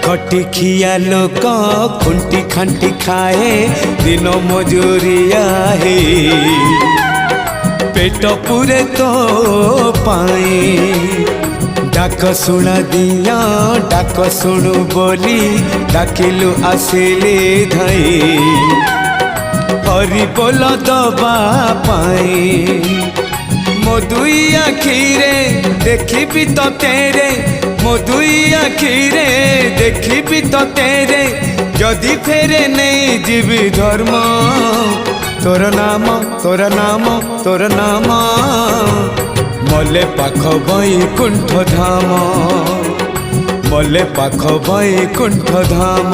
खटी खिया लोक खुंटी खांटी खाए दिन मजूरिया है पेट पूरे तो पाए डाक शुणा दिया डाक शुणु बोली डाकिलु आसिले धाई हरि बोल दबा पाए मो दुई आखिरे देखी तो तेरे मो दुई आखिरे देखी तो तेरे जदि फेरे नहीं जीवी धर्म तोर नाम तोर नाम तोर नाम मले पाख बैकुंठ धाम मले पाख बैकुंठ धाम।